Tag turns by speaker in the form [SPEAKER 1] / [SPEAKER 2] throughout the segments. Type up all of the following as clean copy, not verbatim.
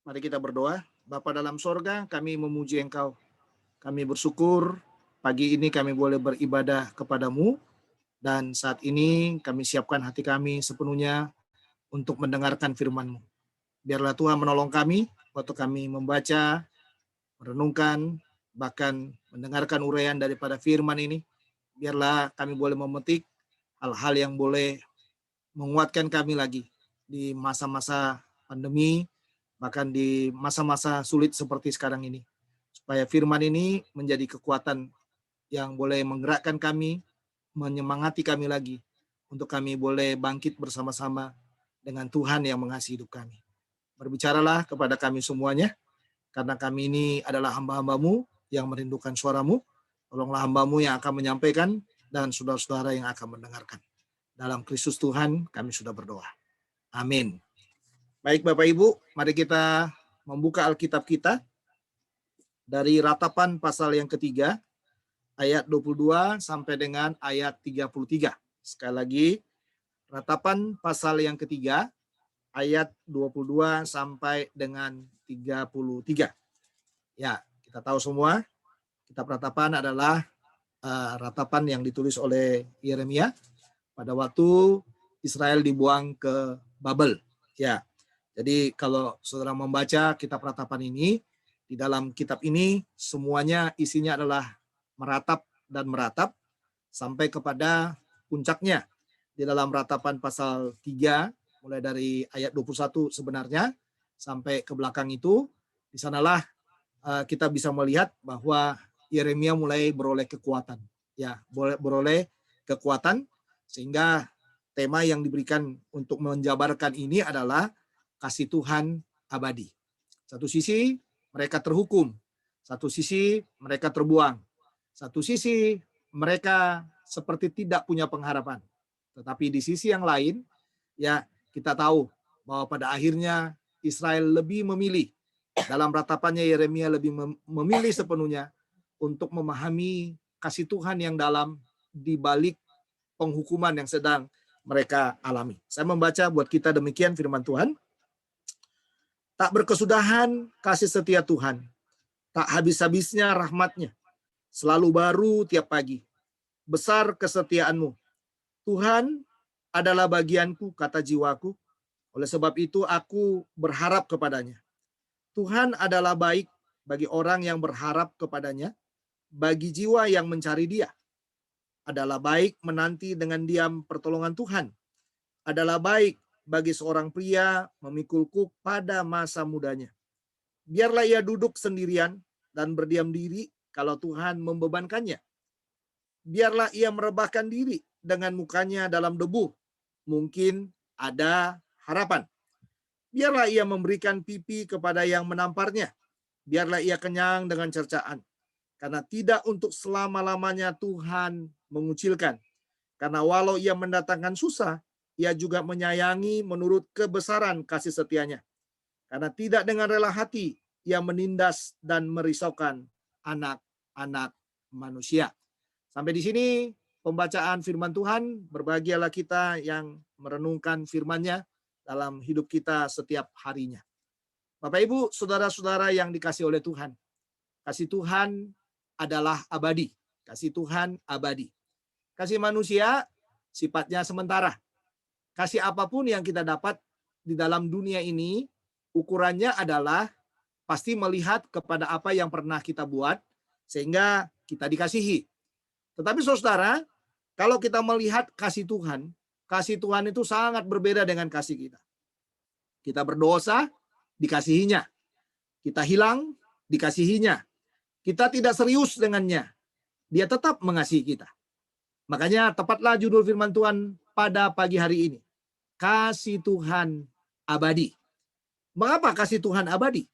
[SPEAKER 1] Mari kita berdoa. Bapa dalam sorga, kami memuji Engkau. Kami bersyukur pagi ini kami boleh beribadah kepadamu. Dan saat ini kami siapkan hati kami sepenuhnya untuk mendengarkan firman-Mu. Biarlah Tuhan menolong kami waktu kami membaca, merenungkan, bahkan mendengarkan uraian daripada firman ini. Biarlah kami boleh memetik hal-hal yang boleh menguatkan kami lagi di masa-masa pandemi, bahkan di masa-masa sulit seperti sekarang ini. Supaya firman ini menjadi kekuatan yang boleh menggerakkan kami, menyemangati kami lagi, untuk kami boleh bangkit bersama-sama dengan Tuhan yang mengasihi hidup kami. Berbicaralah kepada kami semuanya, karena kami ini adalah hamba-hambamu yang merindukan suaramu. Tolonglah hambamu yang akan menyampaikan dan saudara-saudara yang akan mendengarkan. Dalam Kristus Tuhan kami sudah berdoa. Amin. Baik Bapak Ibu, mari kita membuka Alkitab kita dari Ratapan pasal yang ketiga, ayat 22 sampai dengan ayat 33. Sekali lagi, Ratapan pasal yang ketiga, ayat 22 sampai dengan 33. Ya, kita tahu semua, kitab Ratapan adalah ratapan yang ditulis oleh Yeremia pada waktu Israel dibuang ke Babel. Ya, jadi kalau saudara membaca kitab Ratapan ini, di dalam kitab ini semuanya isinya adalah meratap dan meratap sampai kepada puncaknya di dalam Ratapan pasal 3, mulai dari ayat 21 sebenarnya sampai ke belakang itu. Di sanalah kita bisa melihat bahwa Yeremia mulai beroleh kekuatan, ya, beroleh kekuatan, sehingga tema yang diberikan untuk menjabarkan ini adalah kasih Tuhan abadi. Satu sisi mereka terhukum, satu sisi mereka terbuang, satu sisi mereka seperti tidak punya pengharapan. Tetapi di sisi yang lain, ya, kita tahu bahwa pada akhirnya Israel lebih memilih, dalam ratapannya Yeremia lebih memilih sepenuhnya untuk memahami kasih Tuhan yang dalam di balik penghukuman yang sedang mereka alami. Saya membaca buat kita demikian firman Tuhan. Tak berkesudahan kasih setia Tuhan, tak habis-habisnya rahmat-Nya, selalu baru tiap pagi. Besar kesetiaan-Mu. Tuhan adalah bagianku, kata jiwaku. Oleh sebab itu aku berharap kepadanya. Tuhan adalah baik bagi orang yang berharap kepadanya, bagi jiwa yang mencari Dia. Adalah baik menanti dengan diam pertolongan Tuhan. Adalah baik bagi seorang pria memikul kuk pada masa mudanya. Biarlah ia duduk sendirian dan berdiam diri kalau Tuhan membebankannya. Biarlah ia merebahkan diri dengan mukanya dalam debu. Mungkin ada harapan. Biarlah ia memberikan pipi kepada yang menamparnya. Biarlah ia kenyang dengan cercaan. Karena tidak untuk selama-lamanya Tuhan mengucilkan. Karena walau ia mendatangkan susah, ia juga menyayangi menurut kebesaran kasih setianya. Karena tidak dengan rela hati ia menindas dan merisaukan anak-anak manusia. Sampai di sini pembacaan firman Tuhan. Berbahagialah kita yang merenungkan firman-Nya dalam hidup kita setiap harinya. Bapak Ibu, saudara-saudara yang dikasihi oleh Tuhan. Kasih Tuhan adalah abadi. Kasih Tuhan abadi. Kasih manusia sifatnya sementara. Kasih apapun yang kita dapat di dalam dunia ini, ukurannya adalah pasti melihat kepada apa yang pernah kita buat, sehingga kita dikasihi. Tetapi saudara, kalau kita melihat kasih Tuhan itu sangat berbeda dengan kasih kita. Kita berdosa, dikasihinya. Kita hilang, dikasihinya. Kita tidak serius dengannya, Dia tetap mengasihi kita. Makanya tepatlah judul firman Tuhan pada pagi hari ini. Kasih Tuhan abadi. Mengapa kasih Tuhan abadi?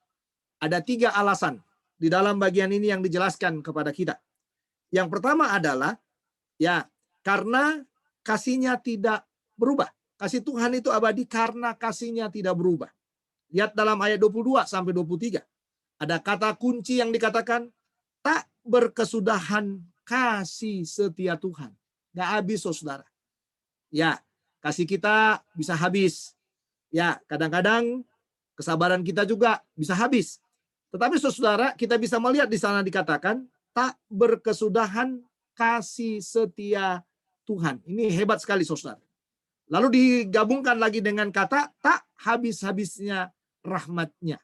[SPEAKER 1] Ada 3 alasan di dalam bagian ini yang dijelaskan kepada kita. Yang pertama adalah, ya, karena kasih-Nya tidak berubah. Kasih Tuhan itu abadi karena kasih-Nya tidak berubah. Lihat dalam ayat 22 sampai 23. Ada kata kunci yang dikatakan, tak berkesudahan kasih setia Tuhan. Nggak habis, saudara. Ya, kasih kita bisa habis. Ya, kadang-kadang kesabaran kita juga bisa habis. Tetapi saudara, kita bisa melihat di sana dikatakan tak berkesudahan kasih setia Tuhan. Ini hebat sekali saudara. Lalu digabungkan lagi dengan kata tak habis-habisnya rahmatnya.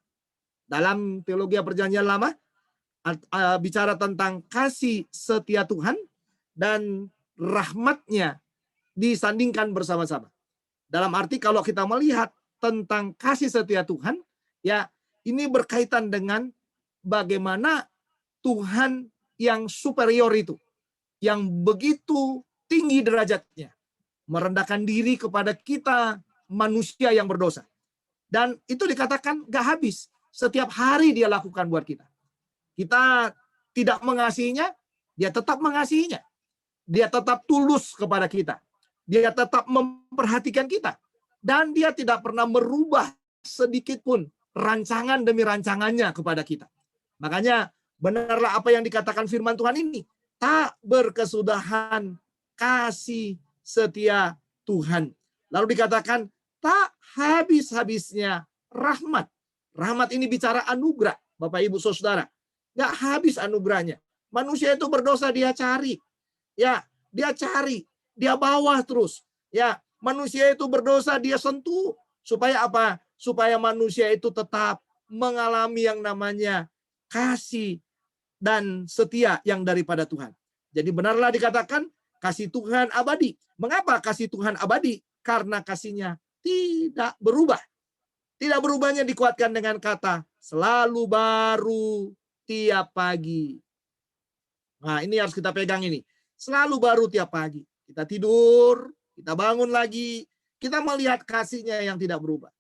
[SPEAKER 1] Dalam teologi perjanjian lama bicara tentang kasih setia Tuhan dan rahmatnya disandingkan bersama-sama. Dalam arti kalau kita melihat tentang kasih setia Tuhan, ya ini berkaitan dengan bagaimana Tuhan yang superior itu, yang begitu tinggi derajatnya, merendahkan diri kepada kita manusia yang berdosa. Dan itu dikatakan gak habis. Setiap hari dia lakukan buat kita. Kita tidak mengasihinya, dia tetap mengasihinya. Dia tetap tulus kepada kita. Dia tetap memperhatikan kita. Dan dia tidak pernah merubah sedikit pun rancangan demi rancangannya kepada kita. Makanya benarlah apa yang dikatakan firman Tuhan ini. Tak berkesudahan kasih setia Tuhan. Lalu dikatakan tak habis-habisnya rahmat. Rahmat ini bicara anugerah, Bapak Ibu Saudara. Nggak habis anugerahnya. Manusia itu berdosa dia cari. Ya, dia cari, dia bawa terus. Ya, manusia itu berdosa dia sentuh. Supaya apa? Supaya manusia itu tetap mengalami yang namanya kasih dan setia yang daripada Tuhan. Jadi benarlah dikatakan kasih Tuhan abadi. Mengapa kasih Tuhan abadi? Karena kasihnya tidak berubah. Tidak berubahnya dikuatkan dengan kata selalu baru tiap pagi. Nah, ini harus kita pegang ini. Selalu baru tiap pagi. Kita tidur, kita bangun lagi, kita melihat kasihnya yang tidak berubah.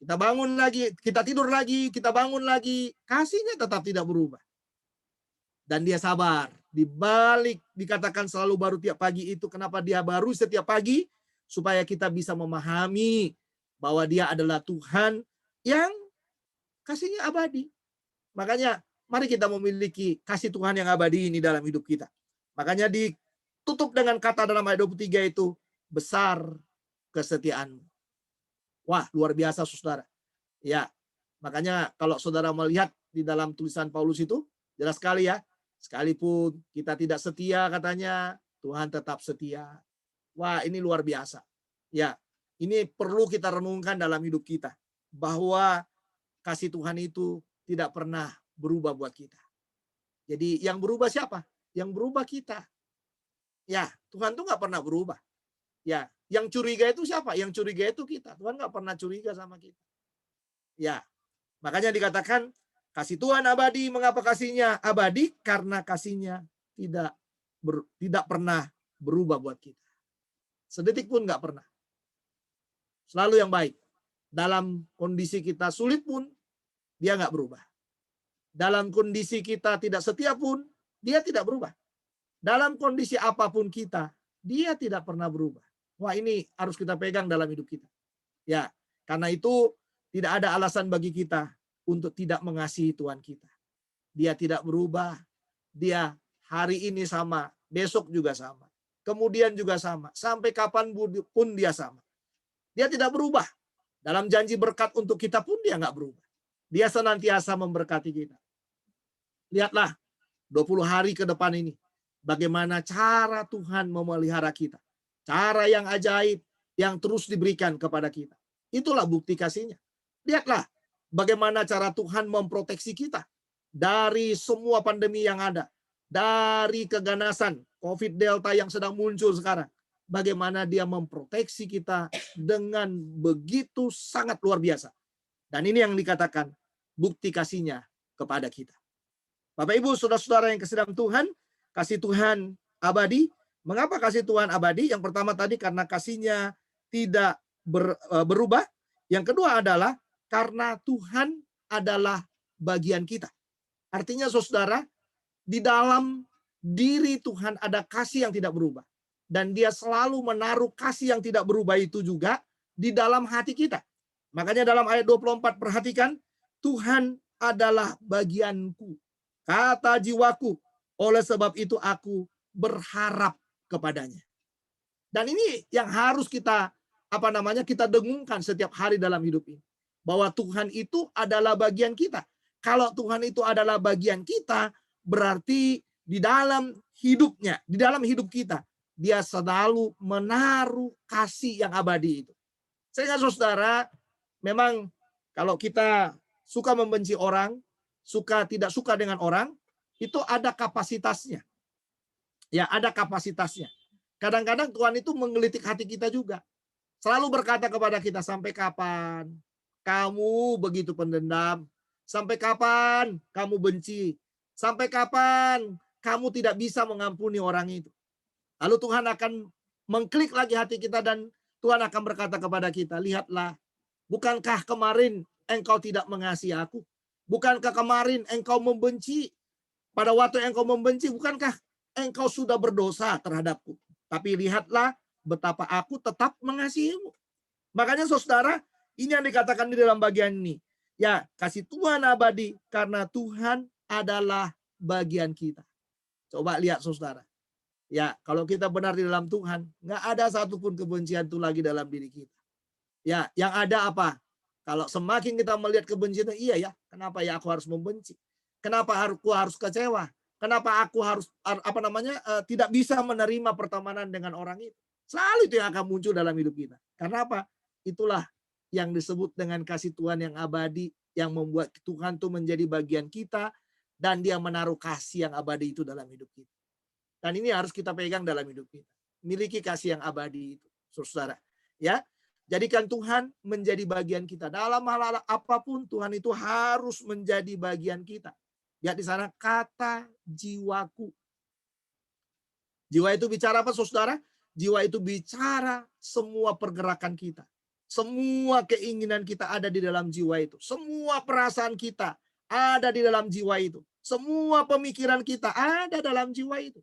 [SPEAKER 1] Kita bangun lagi, kita tidur lagi, kita bangun lagi, kasihnya tetap tidak berubah. Dan dia sabar. Di balik dikatakan selalu baru tiap pagi itu, kenapa dia baru setiap pagi? Supaya kita bisa memahami bahwa dia adalah Tuhan yang kasihnya abadi. Makanya mari kita memiliki kasih Tuhan yang abadi ini dalam hidup kita. Makanya ditutup dengan kata dalam ayat 23 itu, besar kesetiaanmu. Wah, luar biasa saudara. Ya, makanya kalau saudara melihat di dalam tulisan Paulus itu, jelas sekali ya, sekalipun kita tidak setia katanya, Tuhan tetap setia. Wah, ini luar biasa. Ya, ini perlu kita renungkan dalam hidup kita. Bahwa kasih Tuhan itu tidak pernah berubah buat kita. Jadi yang berubah siapa? Yang berubah kita. Ya, Tuhan tuh nggak pernah berubah. Ya, yang curiga itu siapa? Yang curiga itu kita. Tuhan nggak pernah curiga sama kita. Ya, makanya dikatakan kasih Tuhan abadi. Mengapa kasihnya abadi? Karena kasihnya tidak pernah berubah buat kita. Sedetik pun nggak pernah. Selalu yang baik. Dalam kondisi kita sulit pun, dia nggak berubah. Dalam kondisi kita tidak setia pun, dia tidak berubah. Dalam kondisi apapun kita, dia tidak pernah berubah. Wah, ini harus kita pegang dalam hidup kita. Ya, karena itu tidak ada alasan bagi kita untuk tidak mengasihi Tuhan kita. Dia tidak berubah. Dia hari ini sama, besok juga sama. Kemudian juga sama. Sampai kapan pun dia sama. Dia tidak berubah. Dalam janji berkat untuk kita pun dia nggak berubah. Dia senantiasa memberkati kita. Lihatlah 20 hari ke depan ini. Bagaimana cara Tuhan memelihara kita. Cara yang ajaib yang terus diberikan kepada kita. Itulah bukti kasihnya. Lihatlah bagaimana cara Tuhan memproteksi kita. Dari semua pandemi yang ada. Dari keganasan COVID Delta yang sedang muncul sekarang. Bagaimana dia memproteksi kita dengan begitu sangat luar biasa. Dan ini yang dikatakan bukti kasihnya kepada kita. Bapak Ibu, saudara-saudara yang kasih dalam Tuhan, kasih Tuhan abadi. Mengapa kasih Tuhan abadi? Yang pertama tadi karena kasihnya tidak berubah. Yang kedua adalah karena Tuhan adalah bagian kita. Artinya saudara, di dalam diri Tuhan ada kasih yang tidak berubah. Dan dia selalu menaruh kasih yang tidak berubah itu juga di dalam hati kita. Makanya dalam ayat 24 perhatikan, Tuhan adalah bagianku, kata jiwaku, oleh sebab itu aku berharap kepadanya. Dan ini yang harus kita kita dengungkan setiap hari dalam hidup ini. bahwa Tuhan itu adalah bagian kita. Kalau Tuhan itu adalah bagian kita, berarti di dalam hidupnya, di dalam hidup kita, dia selalu menaruh kasih yang abadi itu. Sehingga saudara, memang kalau kita suka membenci orang, tidak suka dengan orang, itu ada kapasitasnya. Ya, ada kapasitasnya. Kadang-kadang Tuhan itu menggelitik hati kita juga. Selalu berkata kepada kita, sampai kapan kamu begitu pendendam? Sampai kapan kamu benci? Sampai kapan kamu tidak bisa mengampuni orang itu? Lalu Tuhan akan mengklik lagi hati kita dan Tuhan akan berkata kepada kita, lihatlah, bukankah kemarin engkau tidak mengasihi aku? Bukankah kemarin engkau membenci? Pada waktu engkau membenci, bukankah engkau sudah berdosa terhadapku? Tapi lihatlah betapa aku tetap mengasihimu. Makanya saudara, ini yang dikatakan di dalam bagian ini. Ya, kasih Tuhan abadi karena Tuhan adalah bagian kita. Coba lihat saudara. Ya, kalau kita benar di dalam Tuhan, nggak ada satupun kebencian itu lagi dalam diri kita. Ya, yang ada apa? Kalau semakin kita melihat kebencian, iya ya, kenapa ya aku harus membenci? Kenapa aku harus kecewa? Kenapa aku harus tidak bisa menerima pertemanan dengan orang itu? Selalu itu yang akan muncul dalam hidup kita. Karena apa? Itulah yang disebut dengan kasih Tuhan yang abadi, yang membuat Tuhan itu menjadi bagian kita, dan dia menaruh kasih yang abadi itu dalam hidup kita. Dan ini harus kita pegang dalam hidup kita. Miliki kasih yang abadi itu, saudara. Ya, jadikan Tuhan menjadi bagian kita. Dalam hal apapun, Tuhan itu harus menjadi bagian kita. Lihat di sana kata jiwaku. Jiwa itu bicara apa, saudara? Jiwa itu bicara semua pergerakan kita. Semua keinginan kita ada di dalam jiwa itu. Semua perasaan kita ada di dalam jiwa itu. Semua pemikiran kita ada dalam jiwa itu.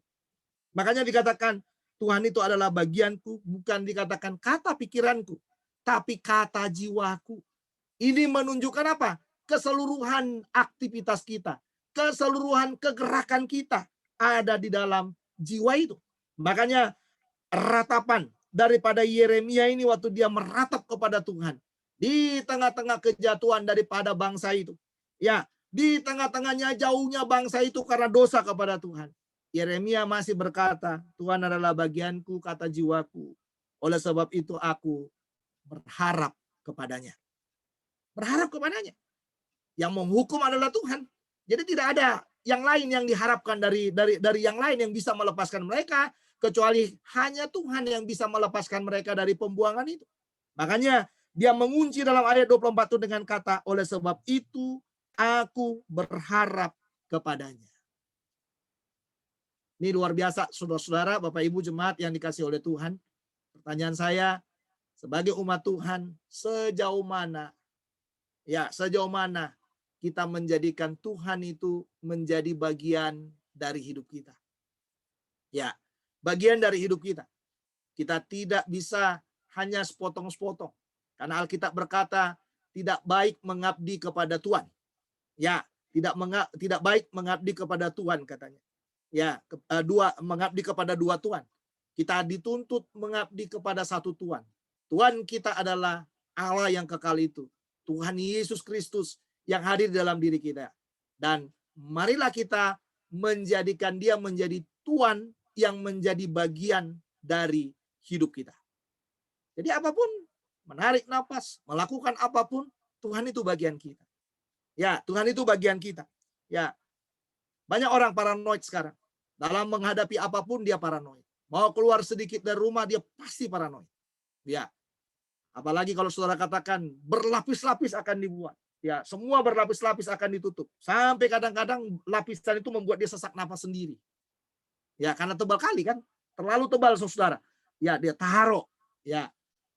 [SPEAKER 1] Makanya dikatakan Tuhan itu adalah bagianku, bukan dikatakan kata pikiranku, tapi kata jiwaku. Ini menunjukkan apa? Keseluruhan aktivitas kita, keseluruhan kegerakan kita ada di dalam jiwa itu. Makanya ratapan daripada Yeremia ini waktu dia meratap kepada Tuhan di tengah-tengah kejatuhan daripada bangsa itu. Ya, di tengah-tengahnya jauhnya bangsa itu karena dosa kepada Tuhan. Yeremia masih berkata, Tuhan adalah bagianku, kata jiwaku. Oleh sebab itu aku berharap kepadanya. Berharap kepadanya. Yang menghukum adalah Tuhan. Jadi tidak ada yang lain yang diharapkan dari yang lain yang bisa melepaskan mereka, kecuali hanya Tuhan yang bisa melepaskan mereka dari pembuangan itu. Makanya dia mengunci dalam ayat 24 itu dengan kata, oleh sebab itu aku berharap kepadanya. Ini luar biasa, saudara-saudara, Bapak Ibu jemaat yang dikasih oleh Tuhan. Pertanyaan saya, sebagai umat Tuhan, sejauh mana kita menjadikan Tuhan itu menjadi bagian dari hidup kita? Ya, bagian dari hidup kita. Kita tidak bisa hanya sepotong-sepotong. Karena Alkitab berkata, tidak baik mengabdi kepada Tuhan. Ya, tidak baik mengabdi kepada Tuhan katanya. Ya, mengabdi kepada dua Tuhan. Kita dituntut mengabdi kepada satu Tuhan. Tuhan kita adalah Allah yang kekal itu. Tuhan Yesus Kristus yang hadir dalam diri kita. Dan marilah kita menjadikan dia menjadi Tuhan yang menjadi bagian dari hidup kita. Jadi apapun, menarik nafas, melakukan apapun, Tuhan itu bagian kita. Ya, Tuhan itu bagian kita. Ya, banyak orang paranoid sekarang. Dalam menghadapi apapun dia paranoid. Mau keluar sedikit dari rumah dia pasti paranoid. Ya. Apalagi kalau saudara katakan berlapis-lapis akan dibuat. Ya, semua berlapis-lapis akan ditutup. Sampai kadang-kadang lapisan itu membuat dia sesak nafas sendiri. Ya, karena tebal kali kan. Terlalu tebal saudara. Ya, dia taruh. Ya,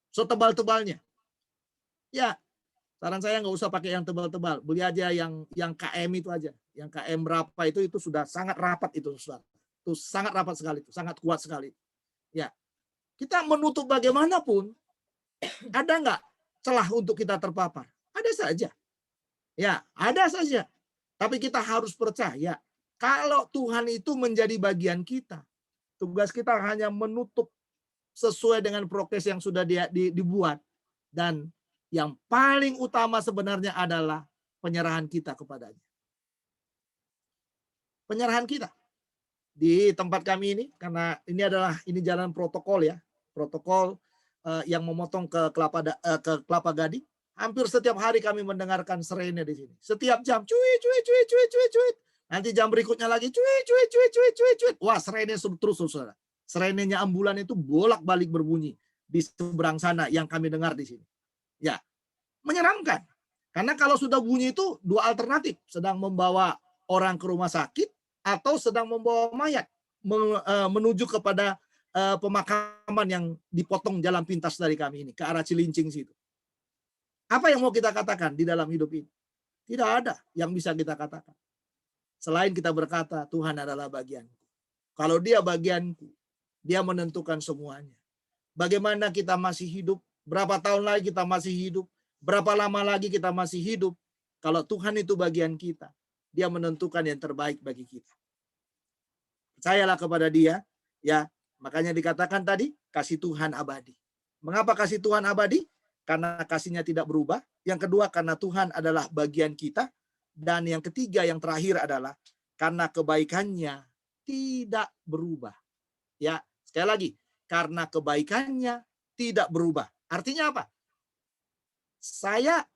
[SPEAKER 1] setebal-tebalnya. Ya, saran saya nggak usah pakai yang tebal-tebal. Beli aja yang KM itu aja. Yang KM berapa itu sudah sangat rapat itu, saudara. Itu sangat rapat sekali, itu sangat kuat sekali. Ya, kita menutup bagaimanapun, ada nggak celah untuk kita terpapar? Ada saja. Ya, ada saja. Tapi kita harus percaya, kalau Tuhan itu menjadi bagian kita, tugas kita hanya menutup sesuai dengan prokes yang sudah dibuat. Dan Yang paling utama sebenarnya adalah penyerahan kita kepadanya. Penyerahan kita. Di tempat kami ini, karena ini jalan protokol ya, protokol yang memotong ke Kelapa Gading. Hampir setiap hari kami mendengarkan sirene di sini. Setiap jam, cuit, cuit, cuit, cuit, cuit, cuit. Nanti jam berikutnya lagi, cuit, cuit, cuit, cuit, cuit, cuit. Wah, sirene terus, saudara. Sirenenya ambulan itu bolak-balik berbunyi di seberang sana yang kami dengar di sini. Ya, menyeramkan. Karena kalau sudah bunyi itu dua alternatif, sedang membawa orang ke rumah sakit atau sedang membawa mayat menuju kepada pemakaman yang dipotong jalan pintas dari kami ini ke arah Cilincing situ. Apa yang mau kita katakan di dalam hidup ini? Tidak ada yang bisa kita katakan. Selain kita berkata, Tuhan adalah bagianku. Kalau dia bagianku, dia menentukan semuanya. Bagaimana kita masih hidup, berapa tahun lagi kita masih hidup, berapa lama lagi kita masih hidup. Kalau Tuhan itu bagian kita, dia menentukan yang terbaik bagi kita. Percayalah kepada dia, ya. Makanya dikatakan tadi, kasih Tuhan abadi. Mengapa kasih Tuhan abadi? Karena kasihnya tidak berubah. Yang kedua, karena Tuhan adalah bagian kita. Dan yang ketiga, yang terakhir adalah karena kebaikannya tidak berubah. Ya, sekali lagi, karena kebaikannya tidak berubah. Artinya apa?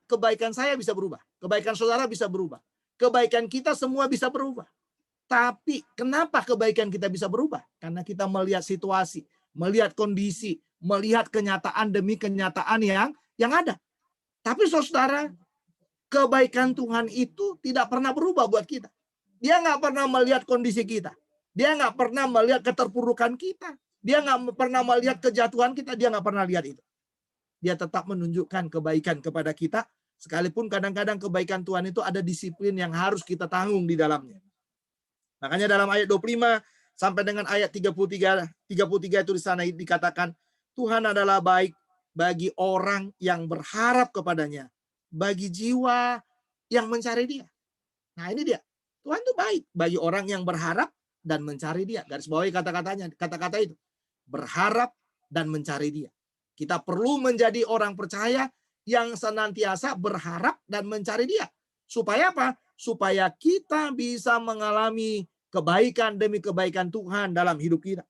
[SPEAKER 1] Kebaikan saya bisa berubah. Kebaikan saudara bisa berubah. Kebaikan kita semua bisa berubah. Tapi kenapa kebaikan kita bisa berubah? Karena kita melihat situasi, melihat kondisi, melihat kenyataan demi kenyataan yang ada. Tapi saudara, kebaikan Tuhan itu tidak pernah berubah buat kita. Dia nggak pernah melihat kondisi kita. Dia nggak pernah melihat keterpurukan kita. Dia nggak pernah melihat kejatuhan kita. Dia nggak pernah lihat itu. Dia tetap menunjukkan kebaikan kepada kita. Sekalipun kadang-kadang kebaikan Tuhan itu ada disiplin yang harus kita tanggung di dalamnya. Makanya dalam ayat 25 sampai dengan ayat 33 itu di sana dikatakan, Tuhan adalah baik bagi orang yang berharap kepadanya, bagi jiwa yang mencari dia. Nah, ini dia. Tuhan itu baik bagi orang yang berharap dan mencari dia. Garis bawahi kata-kata itu. Berharap dan mencari dia. Kita perlu menjadi orang percaya yang senantiasa berharap dan mencari dia. Supaya apa? Supaya kita bisa mengalami kebaikan demi kebaikan Tuhan dalam hidup kita.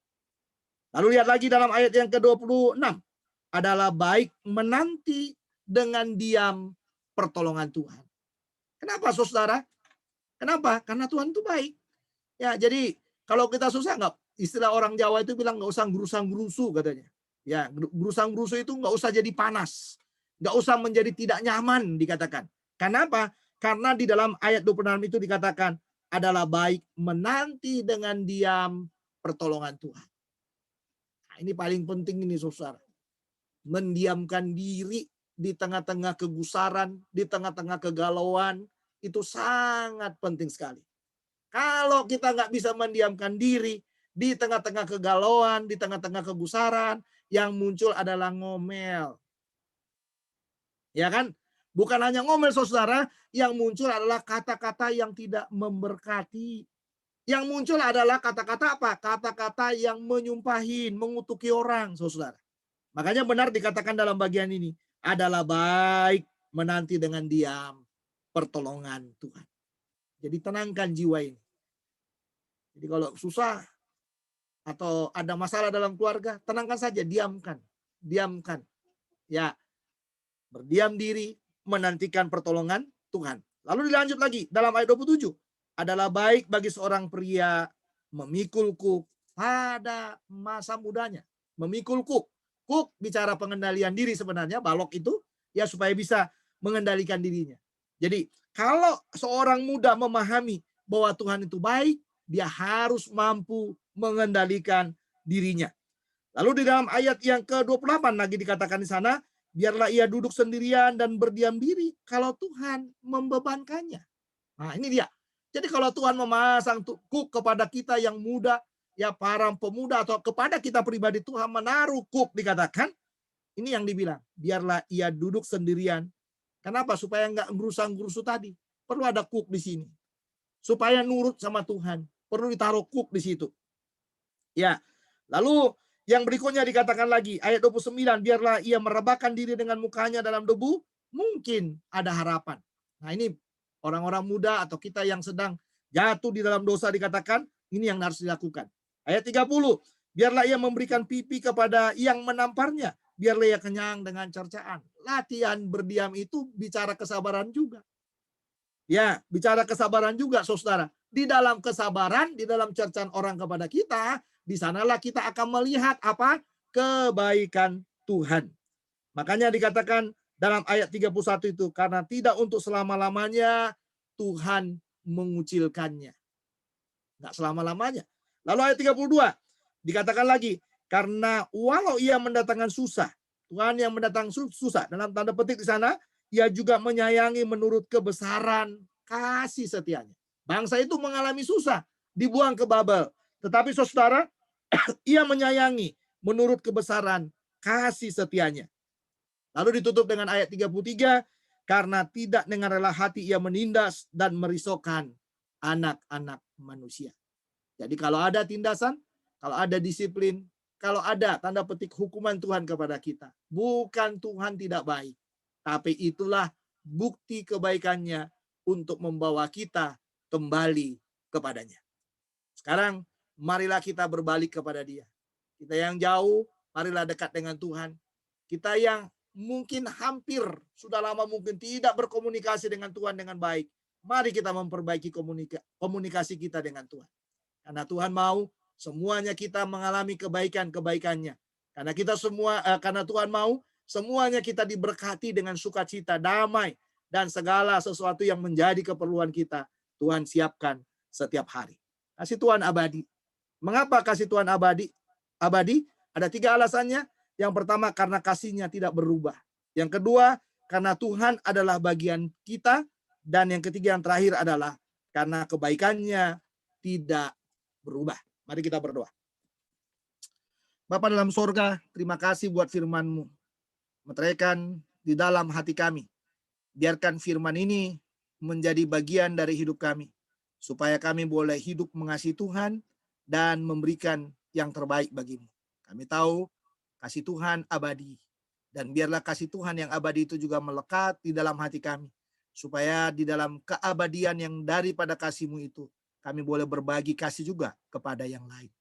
[SPEAKER 1] Lalu lihat lagi dalam ayat yang ke-26. Adalah baik menanti dengan diam pertolongan Tuhan. Kenapa saudara? Kenapa? Karena Tuhan itu baik. Ya, jadi kalau kita susah, istilah orang Jawa itu bilang nggak usah gerusang-gerusu katanya. Ya, gerusang-gerusu itu nggak usah jadi panas. Nggak usah menjadi tidak nyaman dikatakan. Kenapa? Karena di dalam ayat 26 itu dikatakan adalah baik menanti dengan diam pertolongan Tuhan. Nah, ini paling penting ini saudara. Mendiamkan diri di tengah-tengah kegusaran, di tengah-tengah kegalauan, itu sangat penting sekali. Kalau kita nggak bisa mendiamkan diri di tengah-tengah kegalauan, di tengah-tengah kegusaran, yang muncul adalah ngomel. Ya kan? Bukan hanya ngomel saudara, yang muncul adalah kata-kata yang tidak memberkati. Yang muncul adalah kata-kata apa? Kata-kata yang menyumpahin, mengutuki orang saudara. Makanya benar dikatakan dalam bagian ini, adalah baik menanti dengan diam pertolongan Tuhan. Jadi tenangkan jiwa ini. Jadi kalau susah atau ada masalah dalam keluarga, tenangkan saja, diamkan. Diamkan. Ya, berdiam diri, menantikan pertolongan Tuhan. Lalu dilanjut lagi dalam ayat 27. Adalah baik bagi seorang pria memikul kuk pada masa mudanya. Memikul kuk. Kuk bicara pengendalian diri sebenarnya, balok itu ya supaya bisa mengendalikan dirinya. Jadi kalau seorang muda memahami bahwa Tuhan itu baik, dia harus mampu mengendalikan dirinya. Lalu di dalam ayat yang ke-28 lagi dikatakan di sana, biarlah ia duduk sendirian dan berdiam diri kalau Tuhan membebankannya. Nah, ini dia. Jadi kalau Tuhan memasang kuk kepada kita yang muda, ya para pemuda atau kepada kita pribadi, Tuhan menaruh kuk dikatakan, ini yang dibilang, biarlah ia duduk sendirian. Kenapa? Supaya enggak gerusang-gerusu tadi. Perlu ada kuk di sini. Supaya nurut sama Tuhan, perlu ditaruh kuk di situ. Ya. Lalu yang berikutnya dikatakan lagi, ayat 29, biarlah ia merebahkan diri dengan mukanya dalam debu mungkin ada harapan. Nah ini orang-orang muda atau kita yang sedang jatuh di dalam dosa dikatakan, ini yang harus dilakukan. Ayat 30, biarlah ia memberikan pipi kepada yang menamparnya, biarlah ia kenyang dengan cercaan. Latihan berdiam itu bicara kesabaran juga. Ya, bicara kesabaran juga, saudara. Di dalam kesabaran, di dalam cercaan orang kepada kita, di sanalah kita akan melihat apa? Kebaikan Tuhan. Makanya dikatakan dalam ayat 31 itu, karena tidak untuk selama-lamanya Tuhan mengucilkannya. Enggak selama-lamanya. Lalu ayat 32, dikatakan lagi, karena walau ia mendatangkan susah, Tuhan yang mendatangkan susah, dalam tanda petik di sana, ia juga menyayangi menurut kebesaran kasih setianya. Bangsa itu mengalami susah, dibuang ke Babel. Tetapi saudara, ia menyayangi menurut kebesaran kasih setianya. Lalu ditutup dengan ayat 33, karena tidak dengan rela hati ia menindas dan merisaukan anak-anak manusia. Jadi kalau ada tindasan, kalau ada disiplin, kalau ada tanda petik hukuman Tuhan kepada kita, bukan Tuhan tidak baik, tapi itulah bukti kebaikannya untuk membawa kita kembali kepadanya. Sekarang marilah kita berbalik kepada Dia. Kita yang jauh, marilah dekat dengan Tuhan. Kita yang mungkin hampir sudah lama mungkin tidak berkomunikasi dengan Tuhan dengan baik, mari kita memperbaiki komunikasi kita dengan Tuhan. Karena Tuhan mau semuanya kita mengalami kebaikan-kebaikannya. Karena Tuhan mau semuanya kita diberkati dengan sukacita, damai, dan segala sesuatu yang menjadi keperluan kita, Tuhan siapkan setiap hari. Kasih Tuhan abadi. Mengapa kasih Tuhan abadi? Ada 3 alasannya. Yang pertama, karena kasihnya tidak berubah. Yang kedua, karena Tuhan adalah bagian kita. Dan yang ketiga, yang terakhir adalah karena kebaikannya tidak berubah. Mari kita berdoa. Bapa dalam sorga, terima kasih buat firman-Mu. Meteraikan di dalam hati kami. Biarkan firman ini menjadi bagian dari hidup kami. Supaya kami boleh hidup mengasihi Tuhan dan memberikan yang terbaik bagimu. Kami tahu kasih Tuhan abadi. Dan biarlah kasih Tuhan yang abadi itu juga melekat di dalam hati kami. Supaya di dalam keabadian yang daripada kasih-Mu itu, kami boleh berbagi kasih juga kepada yang lain.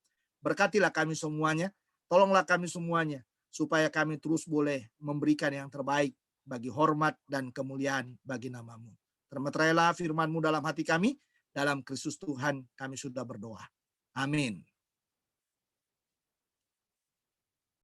[SPEAKER 1] Berkatilah kami semuanya. Tolonglah kami semuanya. Supaya kami terus boleh memberikan yang terbaik bagi hormat dan kemuliaan bagi nama-Mu. Termeterailah firman-Mu dalam hati kami. Dalam Kristus Tuhan kami sudah berdoa. Amin.